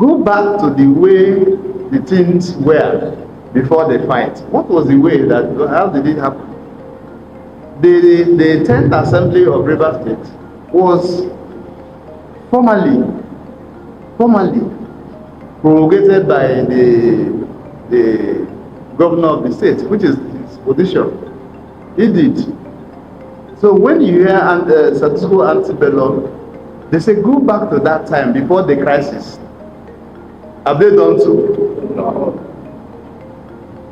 go back to the way the things were before the fight. What was the way that, how did it happen? The 10th Assembly of Rivers State was formally promulgated by the governor of the state, which is his position. He did. So when you hear statistical antebellum, they say go back to that time before the crisis. Have they done so? No.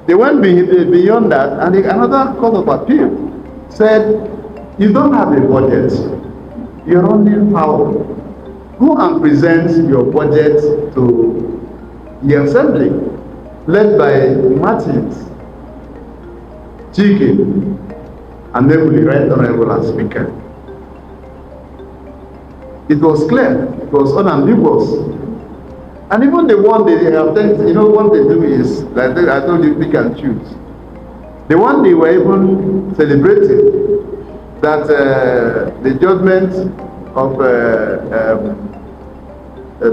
They went beyond that, and another court of appeal said, you don't have a budget. You're running foul. Go and present your budget to the assembly, led by Martins, Chike, and then the right honorable as speaker. It was clear, it was unambiguous. And even the one they have done, you know what they do is, like I told you, pick and choose. The one they were even celebrating, that the judgment of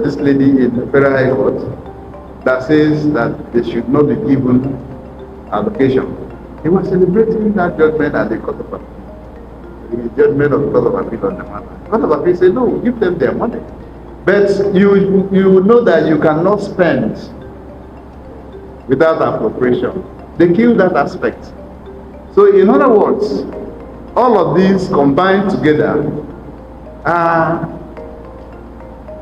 this lady in the Federal High Court that says that they should not be given allocation. They were celebrating that judgment at the Court of Appeal. The judgment of the Court of Appeal on the matter. The Court of Appeal said, no, give them their money. But you know that you cannot spend without appropriation. They kill that aspect. So in other words, all of these combined together are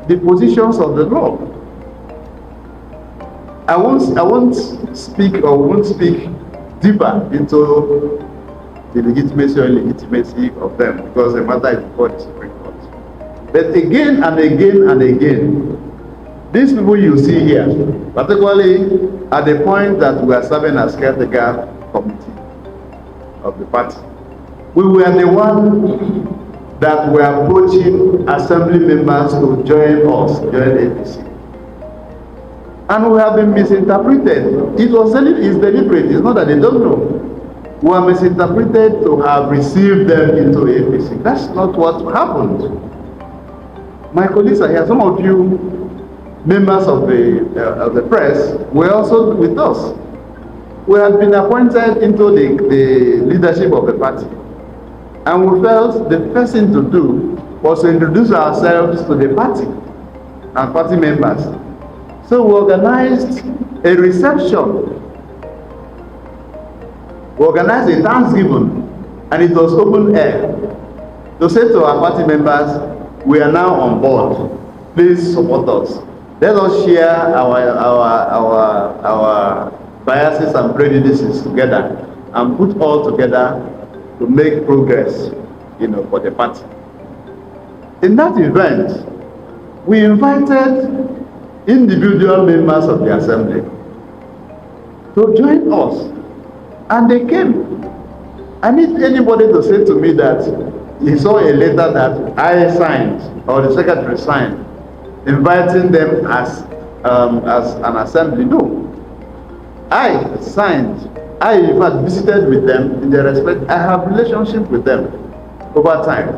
the positions of the law. I won't speak deeper into the legitimacy or illegitimacy of them, because the matter is before the Supreme Court. But again and again and again, these people you see here, particularly at the point that we are serving as caretaker committee of the party, we were the one that were approaching assembly members to join us, join APC. And we have been misinterpreted. It's deliberate, it's not that they don't know. We are misinterpreted to have received them into APC. That's not what happened. My colleagues are here. Some of you, members of the press, were also with us. We had been appointed into the leadership of the party. And we felt the first thing to do was to introduce ourselves to the party and party members. So we organized a reception. We organized a Thanksgiving, and it was open air, to say to our party members, we are now on board. Please support us. Let us share our biases and prejudices together and put all together to make progress, for the party. In that event, we invited individual members of the assembly to join us, and they came. I need anybody to say to me that he saw a letter that I signed or the secretary signed, inviting them as an assembly. No, I signed. I in fact visited with them in their respect. I have relationship with them over time.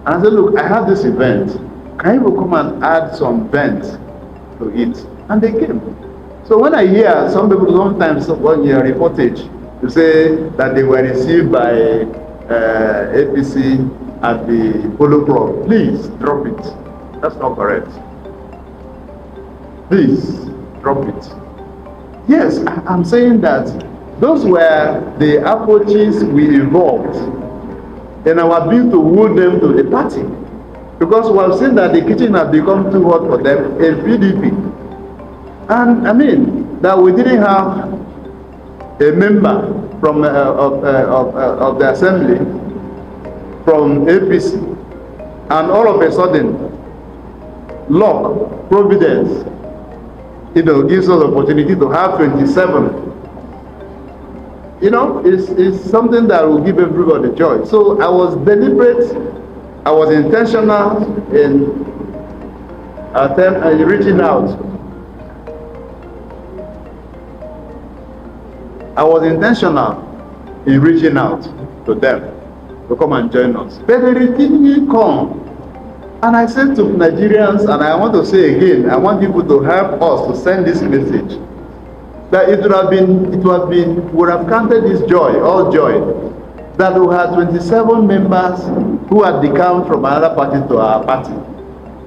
And I said, look, I have this event. Can you come and add some vent to it? And they came. So when I hear some people sometimes on your reportage to say that they were received by APC at the Polo Club, please drop it. That's not correct. Please drop it. Yes, I'm saying that those were the approaches we involved in our bid to woo them to the party. Because we have seen that the kitchen has become too hot for them in PDP. And I mean, that we didn't have a member from of the assembly from APC, and all of a sudden, luck, providence, gives us the opportunity to have 27. It's something that will give everybody joy. So I was deliberate, I was intentional in reaching out. I was intentional in reaching out to them to come and join us. But they didn't come. And I said to Nigerians, and I want to say again, I want people to help us to send this message, that it would have counted this joy, all joy, that we had 27 members who had decamped from another party to our party.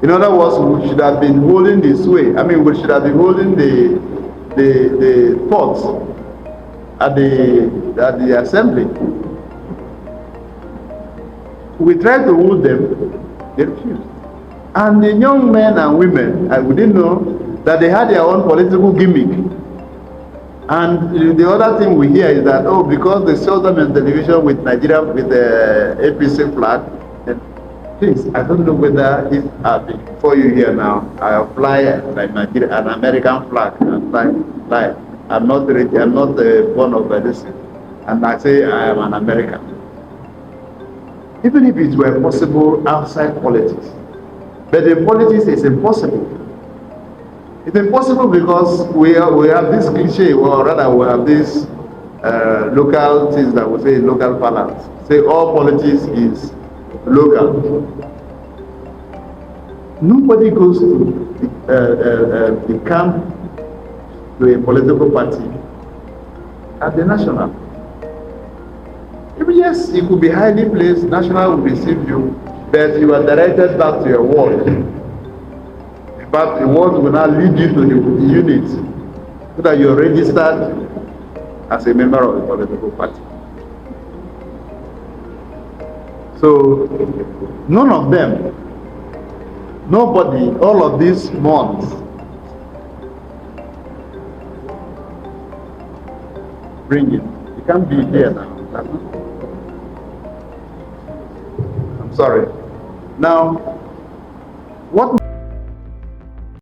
In other words, we should have been holding the sway. I mean, we should have been holding the thoughts at the assembly. We tried to hold them, they refused. And the young men and women, we didn't know that they had their own political gimmick. And the other thing we hear is that, oh, because they saw them on television with Nigeria, with the APC flag, then please, I don't know whether if before you here now, I'll fly like Nigeria, an American flag, and fly. I'm not born of this, and I say I am an American. Even if it were possible outside politics, but in politics it's impossible. It's impossible because we have this cliche, or rather we have this local things that we say local balance. Say all politics is local. Nobody goes to the camp to a political party at the national. Yes, it could be highly placed, national will receive you, but you are directed back to your ward. In fact, the ward will now lead you to the unit so that you are registered as a member of the political party. So, none of them, nobody, all of these months, bring it. You can't be there now. I'm sorry. Now, what